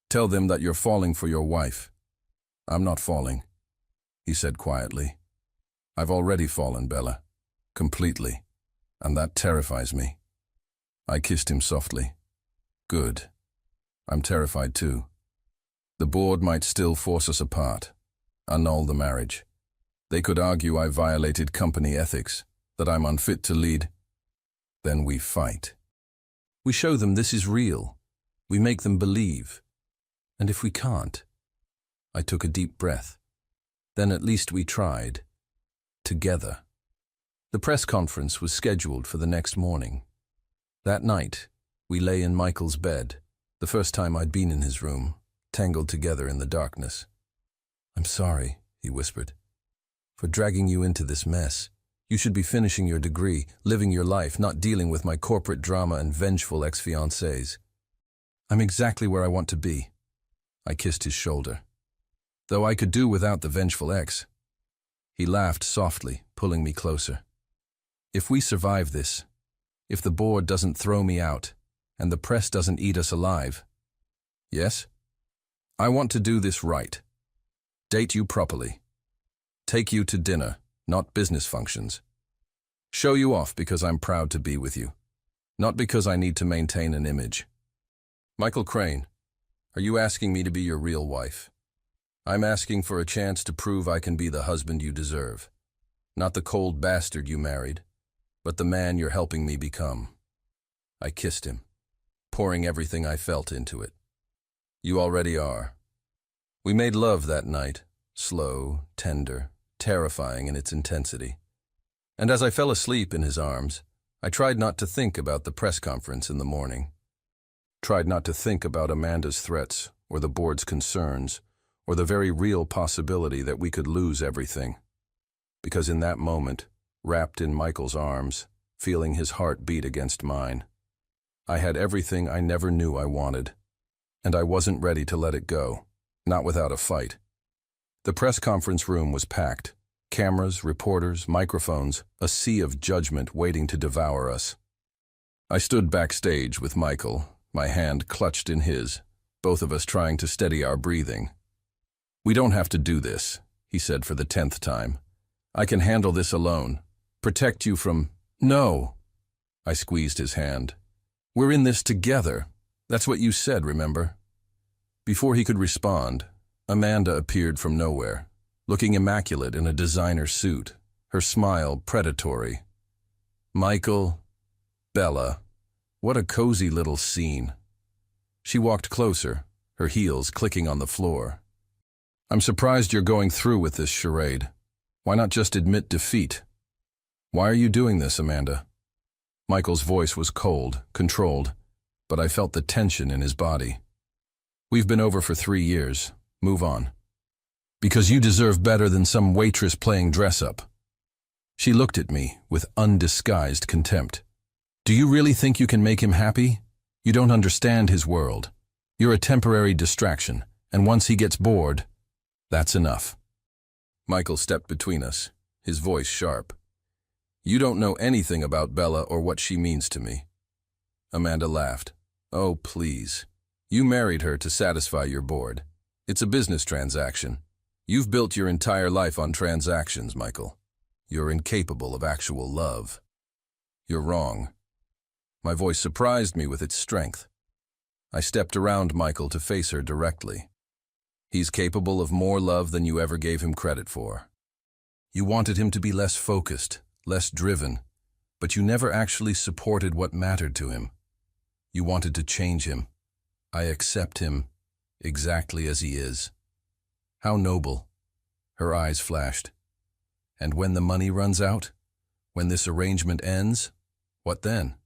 Tell them that you're falling for your wife. I'm not falling, he said quietly. I've already fallen, Bella. Completely. And that terrifies me. I kissed him softly. Good. I'm terrified too. The board might still force us apart, annul the marriage. They could argue I violated company ethics, that I'm unfit to lead. Then we fight. We show them this is real. We make them believe. And if we can't? I took a deep breath. Then at least we tried. Together. The press conference was scheduled for the next morning. That night, we lay in Michael's bed, the first time I'd been in his room, tangled together in the darkness. I'm sorry, he whispered, for dragging you into this mess. You should be finishing your degree, living your life, not dealing with my corporate drama and vengeful ex-fiancés. I'm exactly where I want to be. I kissed his shoulder. Though I could do without the vengeful ex. He laughed softly, pulling me closer. If we survive this, if the board doesn't throw me out, and the press doesn't eat us alive. Yes? I want to do this right. Date you properly. Take you to dinner, not business functions. Show you off because I'm proud to be with you, not because I need to maintain an image. Michael Crane, are you asking me to be your real wife? I'm asking for a chance to prove I can be the husband you deserve. Not the cold bastard you married, but the man you're helping me become. I kissed him, pouring everything I felt into it. You already are. We made love that night, slow, tender, terrifying in its intensity. And as I fell asleep in his arms, I tried not to think about the press conference in the morning. Tried not to think about Amanda's threats, or the board's concerns, or the very real possibility that we could lose everything. Because in that moment, wrapped in Michael's arms, feeling his heart beat against mine, I had everything I never knew I wanted, and I wasn't ready to let it go, not without a fight. The press conference room was packed. Cameras, reporters, microphones, a sea of judgment waiting to devour us. I stood backstage with Michael, my hand clutched in his, both of us trying to steady our breathing. We don't have to do this, he said for the 10th time. I can handle this alone. Protect you from... No! I squeezed his hand. We're in this together. That's what you said, remember? Before he could respond, Amanda appeared from nowhere, looking immaculate in a designer suit, her smile predatory. Michael, Bella, what a cozy little scene. She walked closer, her heels clicking on the floor. I'm surprised you're going through with this charade. Why not just admit defeat? Why are you doing this, Amanda? Michael's voice was cold, controlled, but I felt the tension in his body. We've been over for 3 years. Move on. Because you deserve better than some waitress playing dress-up. She looked at me with undisguised contempt. Do you really think you can make him happy? You don't understand his world. You're a temporary distraction, and once he gets bored, that's enough. Michael stepped between us, his voice sharp. You don't know anything about Bella or what she means to me. Amanda laughed. Oh, please. You married her to satisfy your board. It's a business transaction. You've built your entire life on transactions, Michael. You're incapable of actual love. You're wrong. My voice surprised me with its strength. I stepped around Michael to face her directly. He's capable of more love than you ever gave him credit for. You wanted him to be less focused, less driven, but you never actually supported what mattered to him. You wanted to change him. I accept him exactly as he is. How noble. Her eyes flashed. And when the money runs out? When this arrangement ends? What then?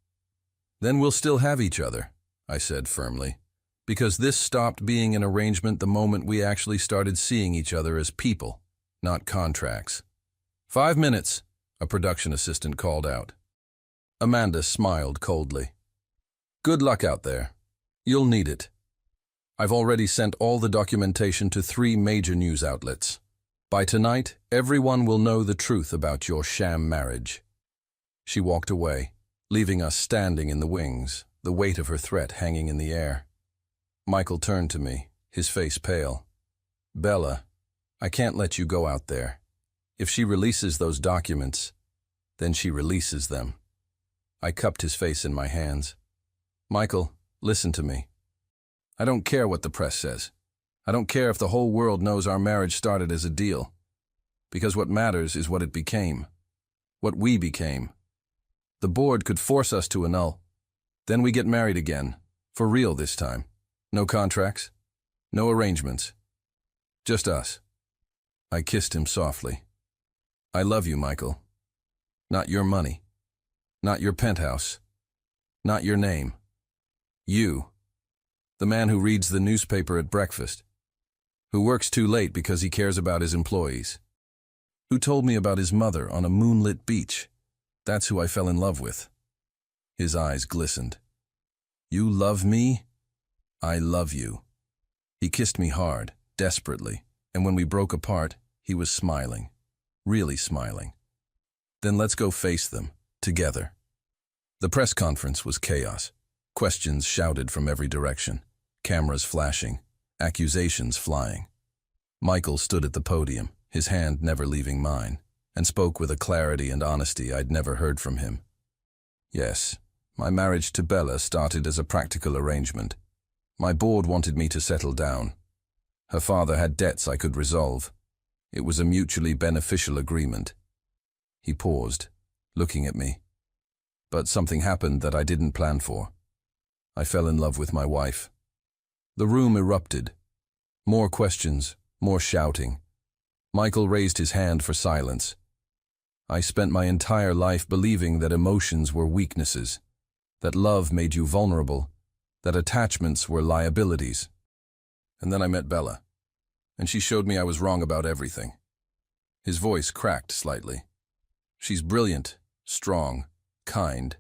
Then we'll still have each other, I said firmly, because this stopped being an arrangement the moment we actually started seeing each other as people, not contracts. 5 minutes, a production assistant called out. Amanda smiled coldly. Good luck out there. You'll need it. I've already sent all the documentation to 3 major news outlets. By tonight, everyone will know the truth about your sham marriage. She walked away, leaving us standing in the wings, the weight of her threat hanging in the air. Michael turned to me, his face pale. Bella, I can't let you go out there. If she releases those documents, then she releases them. I cupped his face in my hands. Michael, listen to me. I don't care what the press says. I don't care if the whole world knows our marriage started as a deal. Because what matters is what it became. What we became. The board could force us to annul. Then we get married again. For real this time. No contracts. No arrangements. Just us. I kissed him softly. I love you, Michael. Not your money. Not your penthouse. Not your name. You. The man who reads the newspaper at breakfast. Who works too late because he cares about his employees. Who told me about his mother on a moonlit beach. That's who I fell in love with. His eyes glistened. You love me? I love you. He kissed me hard, desperately, and when we broke apart, he was smiling. Really smiling. Then let's go face them, together. The press conference was chaos. Questions shouted from every direction. Cameras flashing. Accusations flying. Michael stood at the podium, his hand never leaving mine, and spoke with a clarity and honesty I'd never heard from him. Yes, my marriage to Bella started as a practical arrangement. My board wanted me to settle down. Her father had debts I could resolve. It was a mutually beneficial agreement. He paused, looking at me. But something happened that I didn't plan for. I fell in love with my wife. The room erupted. More questions, more shouting. Michael raised his hand for silence. I spent my entire life believing that emotions were weaknesses, that love made you vulnerable, that attachments were liabilities. And then I met Bella, and she showed me I was wrong about everything. His voice cracked slightly. She's brilliant, strong, kind,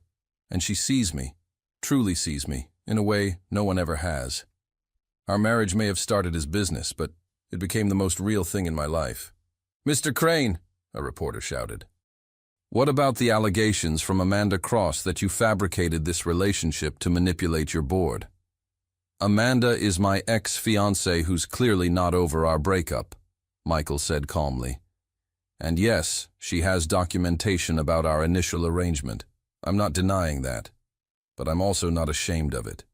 and she sees me, truly sees me, in a way no one ever has. Our marriage may have started as business, but it became the most real thing in my life. Mr. Crane, a reporter shouted. What about the allegations from Amanda Cross that you fabricated this relationship to manipulate your board? Amanda is my ex-fiancée who's clearly not over our breakup, Michael said calmly. And yes, she has documentation about our initial arrangement. I'm not denying that, but I'm also not ashamed of it.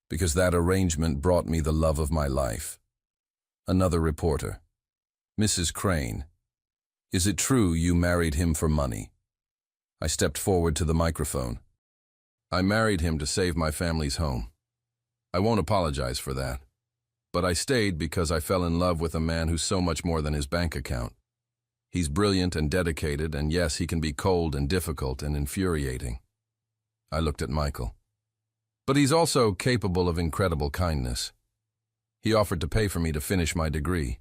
Because that arrangement brought me the love of my life. Another reporter. Mrs. Crane, is it true you married him for money? I stepped forward to the microphone. I married him to save my family's home. I won't apologize for that. But I stayed because I fell in love with a man who's so much more than his bank account. He's brilliant and dedicated, and yes, he can be cold and difficult and infuriating. I looked at Michael. But he's also capable of incredible kindness. He offered to pay for me to finish my degree.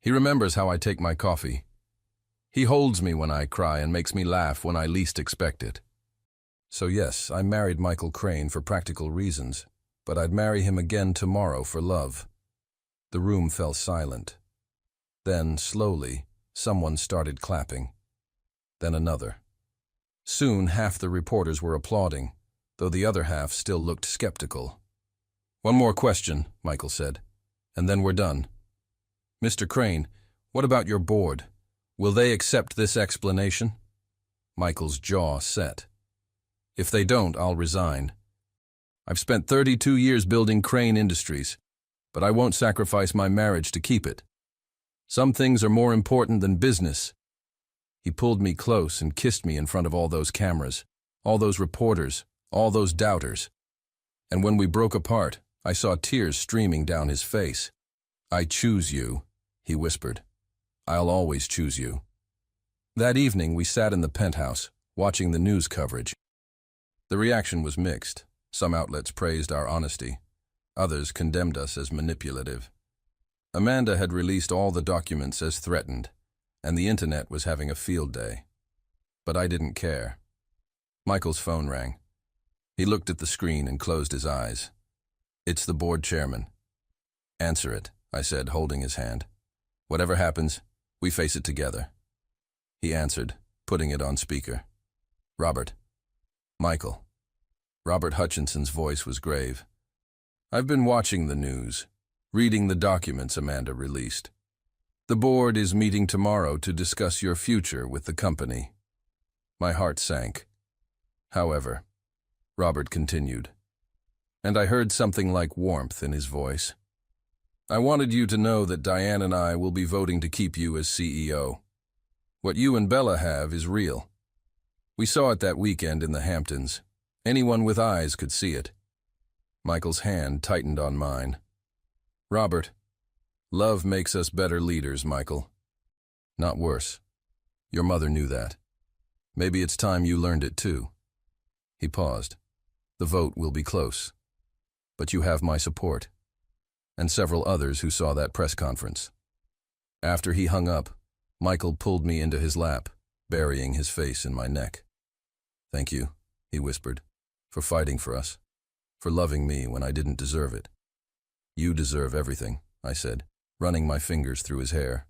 He remembers how I take my coffee. He holds me when I cry and makes me laugh when I least expect it. So yes, I married Michael Crane for practical reasons, but I'd marry him again tomorrow for love. The room fell silent. Then, slowly, someone started clapping. Then another. Soon, half the reporters were applauding, though the other half still looked skeptical. "One more question," Michael said, "and then we're done. Mr. Crane, what about your board? Will they accept this explanation?" Michael's jaw set. "If they don't, I'll resign. I've spent 32 years building Crane Industries, but I won't sacrifice my marriage to keep it. Some things are more important than business." He pulled me close and kissed me in front of all those cameras, all those reporters, all those doubters. And when we broke apart, I saw tears streaming down his face. "I choose you," he whispered. "I'll always choose you." That evening, we sat in the penthouse, watching the news coverage. The reaction was mixed. Some outlets praised our honesty. Others condemned us as manipulative. Amanda had released all the documents as threatened, and the internet was having a field day. But I didn't care. Michael's phone rang. He looked at the screen and closed his eyes. "It's the board chairman." "Answer it," I said, holding his hand. "Whatever happens, we face it together." He answered, putting it on speaker. "Robert." "Michael." Robert Hutchinson's voice was grave. "I've been watching the news, reading the documents Amanda released. The board is meeting tomorrow to discuss your future with the company." My heart sank. "However," Robert continued, and I heard something like warmth in his voice, "I wanted you to know that Diane and I will be voting to keep you as CEO. What you and Bella have is real. We saw it that weekend in the Hamptons. Anyone with eyes could see it." Michael's hand tightened on mine. "Robert, love makes us better leaders, Michael. Not worse. Your mother knew that. Maybe it's time you learned it too." He paused. "The vote will be close. But you have my support." And several others who saw that press conference. After he hung up, Michael pulled me into his lap, burying his face in my neck. "Thank you," he whispered, "for fighting for us, for loving me when I didn't deserve it." "You deserve everything," I said, running my fingers through his hair.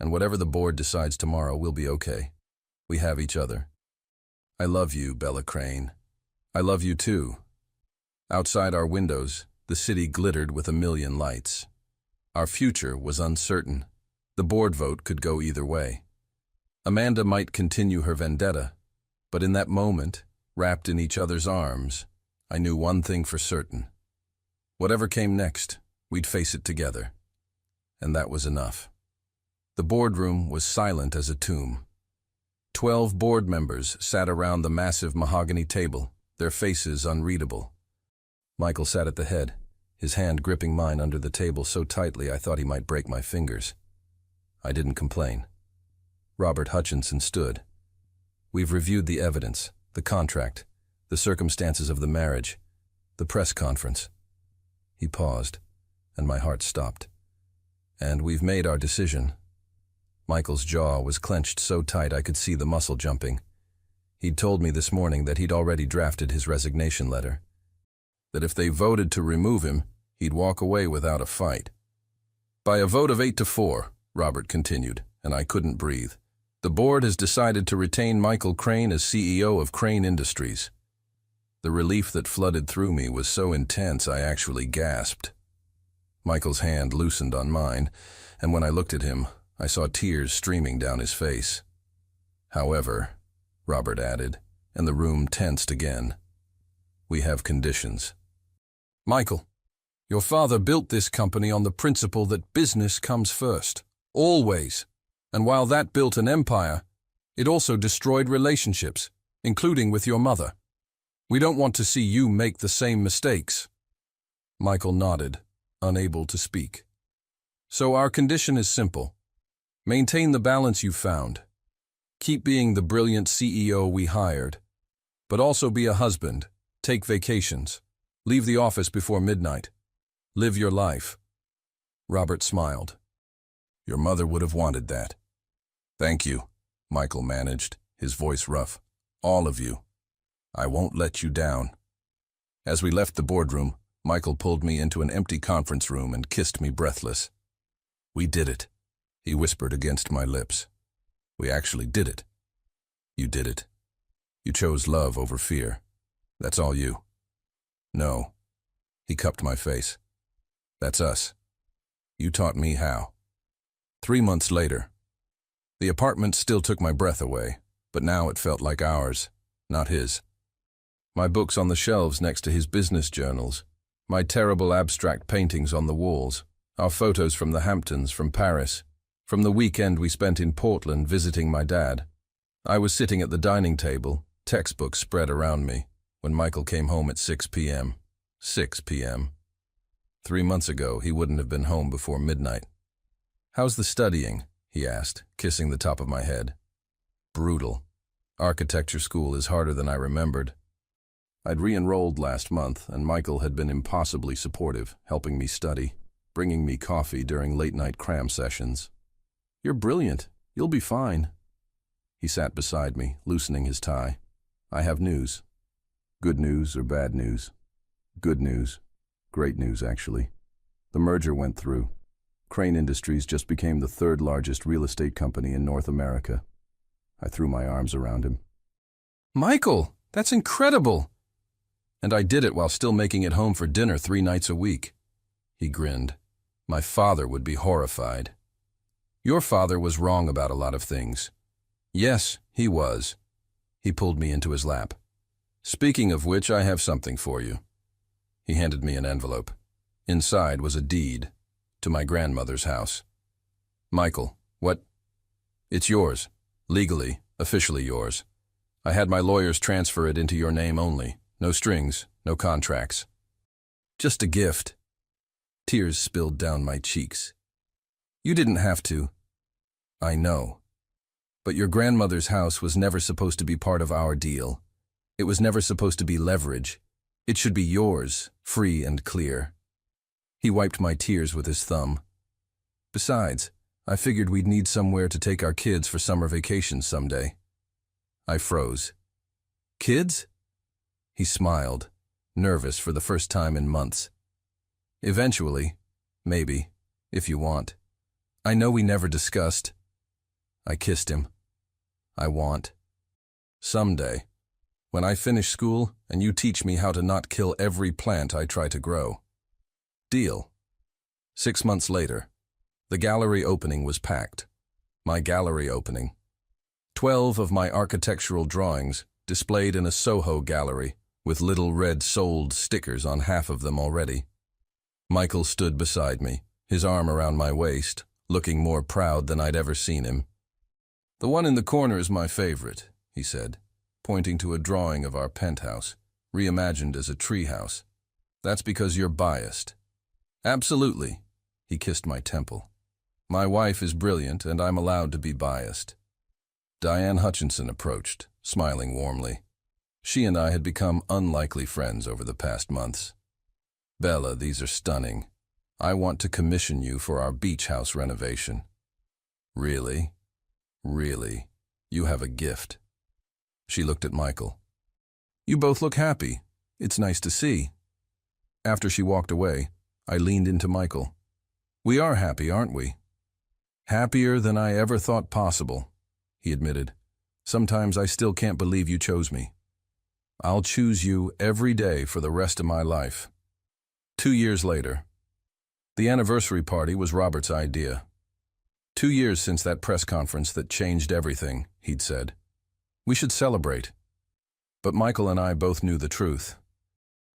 "And whatever the board decides tomorrow, we'll be okay. We have each other. I love you, Bella Crane. I love you too." Outside our windows, the city glittered with a million lights. Our future was uncertain. The board vote could go either way. Amanda might continue her vendetta, but in that moment, wrapped in each other's arms, I knew one thing for certain. Whatever came next, we'd face it together. And that was enough. The boardroom was silent as a tomb. 12 board members sat around the massive mahogany table, their faces unreadable. Michael sat at the head, his hand gripping mine under the table so tightly I thought he might break my fingers. I didn't complain. Robert Hutchinson stood. "We've reviewed the evidence, the contract, the circumstances of the marriage, the press conference." He paused, and my heart stopped. "And we've made our decision." Michael's jaw was clenched so tight I could see the muscle jumping. He'd told me this morning that he'd already drafted his resignation letter. That if they voted to remove him, he'd walk away without a fight. "By a vote of 8-4, Robert continued, and I couldn't breathe. "The board has decided to retain Michael Crane as CEO of Crane Industries." The relief that flooded through me was so intense I actually gasped. Michael's hand loosened on mine, and when I looked at him, I saw tears streaming down his face. "However," Robert added, and the room tensed again, "we have conditions." "Michael, your father built this company on the principle that business comes first, always. And while that built an empire, it also destroyed relationships, including with your mother. We don't want to see you make the same mistakes." Michael nodded, unable to speak. "So our condition is simple. Maintain the balance you found. Keep being the brilliant CEO we hired, but also be a husband, take vacations, leave the office before midnight. Live your life. Robert smiled. Your mother would have wanted that. Thank you, Michael managed, his voice rough. All of you. I won't let you down. As we left the boardroom, Michael pulled me into an empty conference room and kissed me breathless. We did it, he whispered against my lips. We actually did it. You did it. You chose love over fear. That's all you. No. He cupped my face. That's us. You taught me how. 3 months later. The apartment still took my breath away, but now it felt like ours, not his. My books on the shelves next to his business journals, my terrible abstract paintings on the walls, our photos from the Hamptons, from Paris, from the weekend we spent in Portland visiting my dad. I was sitting at the dining table, textbooks spread around me, when Michael came home at 6 p.m. 6 p.m. 3 months ago, he wouldn't have been home before midnight. How's the studying? He asked, kissing the top of my head. Brutal. Architecture school is harder than I remembered. I'd re-enrolled last month, and Michael had been impossibly supportive, helping me study, bringing me coffee during late-night cram sessions. You're brilliant. You'll be fine. He sat beside me, loosening his tie. I have news. Good news or bad news? Good news. Great news, actually. The merger went through. Crane Industries just became the third largest real estate company in North America. I threw my arms around him. Michael, that's incredible! And I did it while still making it home for dinner 3 nights a week. He grinned. My father would be horrified. Your father was wrong about a lot of things. Yes, he was. He pulled me into his lap. Speaking of which, I have something for you. He handed me an envelope. Inside was a deed to my grandmother's house. Michael, what? It's yours. Legally, officially yours. I had my lawyers transfer it into your name only. No strings, no contracts. Just a gift. Tears spilled down my cheeks. You didn't have to. I know. But your grandmother's house was never supposed to be part of our deal. It was never supposed to be leverage. It should be yours, free and clear. He wiped my tears with his thumb. Besides, I figured we'd need somewhere to take our kids for summer vacations someday. I froze. Kids? He smiled, nervous for the first time in months. Eventually, maybe, if you want. I know we never discussed. I kissed him. I want. Someday, when I finish school and you teach me how to not kill every plant I try to grow. Deal. 6 months later, the gallery opening was packed. My gallery opening. 12 of my architectural drawings displayed in a Soho gallery with little red sold stickers on half of them already. Michael stood beside me, his arm around my waist, looking more proud than I'd ever seen him. The one in the corner is my favorite, he said, pointing to a drawing of our penthouse, reimagined as a treehouse. That's because you're biased. Absolutely, he kissed my temple. My wife is brilliant and I'm allowed to be biased. Diane Hutchinson approached, smiling warmly. She and I had become unlikely friends over the past months. Bella, these are stunning. I want to commission you for our beach house renovation. Really? Really? You have a gift. She looked at Michael. You both look happy. It's nice to see. After she walked away, I leaned into Michael. We are happy, aren't we? Happier than I ever thought possible, he admitted. Sometimes I still can't believe you chose me. I'll choose you every day for the rest of my life. 2 years later. The anniversary party was Robert's idea. 2 years since that press conference that changed everything, he'd said. We should celebrate. But Michael and I both knew the truth.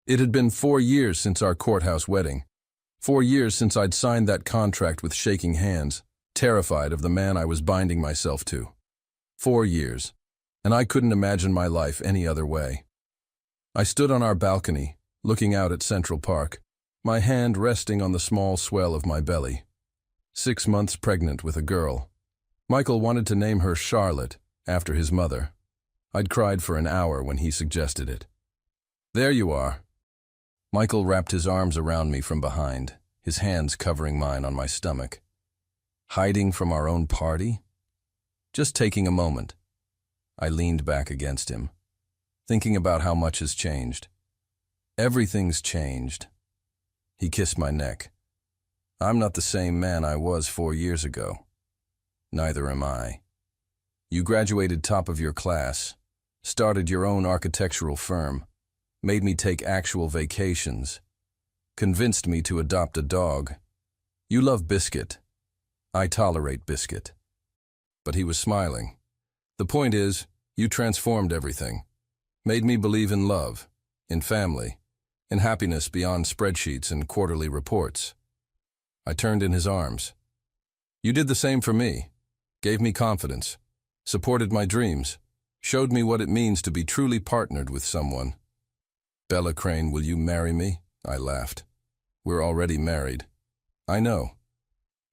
It had been 4 years since our courthouse wedding. 4 years since I'd signed that contract with shaking hands, terrified of the man I was binding myself to. 4 years, and I couldn't imagine my life any other way. I stood on our balcony, looking out at Central Park, my hand resting on the small swell of my belly. 6 months pregnant with a girl. Michael wanted to name her Charlotte, after his mother. I'd cried for an hour when he suggested it. There you are. Michael wrapped his arms around me from behind, his hands covering mine on my stomach. Hiding from our own party? Just taking a moment. I leaned back against him, thinking about how much has changed. Everything's changed. He kissed my neck. I'm not the same man I was 4 years ago. Neither am I. You graduated top of your class, started your own architectural firm, made me take actual vacations, convinced me to adopt a dog. You love Biscuit. I tolerate Biscuit. But he was smiling. The point is, you transformed everything. Made me believe in love, in family, in happiness beyond spreadsheets and quarterly reports. I turned in his arms. You did the same for me. Gave me confidence, supported my dreams, showed me what it means to be truly partnered with someone. Bella Crane, will you marry me? I laughed. We're already married. I know.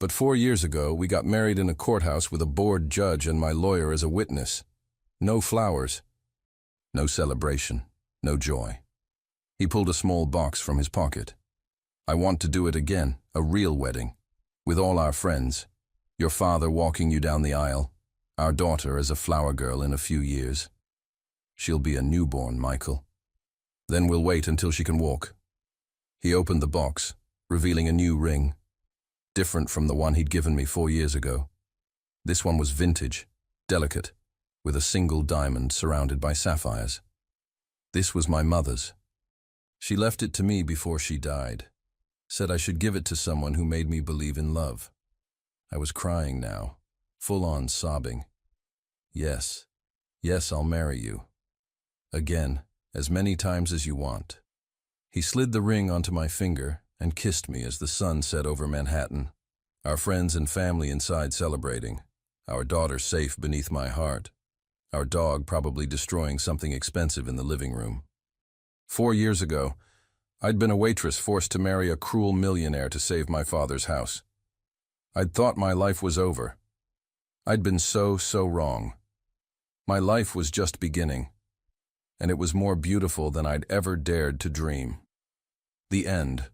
But 4 years ago, we got married in a courthouse with a bored judge and my lawyer as a witness. No flowers. No celebration. No joy. He pulled a small box from his pocket. I want to do it again, a real wedding, with all our friends. Your father walking you down the aisle, our daughter as a flower girl in a few years. She'll be a newborn, Michael. Then we'll wait until she can walk. He opened the box, revealing a new ring, different from the one he'd given me 4 years ago. This one was vintage, delicate, with a single diamond surrounded by sapphires. This was my mother's. She left it to me before she died, said I should give it to someone who made me believe in love. I was crying now, full-on sobbing. Yes, yes, I'll marry you. Again, as many times as you want. He slid the ring onto my finger and kissed me as the sun set over Manhattan, our friends and family inside celebrating, our daughter safe beneath my heart, our dog probably destroying something expensive in the living room. 4 years ago, I'd been a waitress forced to marry a cruel millionaire to save my father's house. I'd thought my life was over. I'd been so wrong. My life was just beginning, and it was more beautiful than I'd ever dared to dream. The end.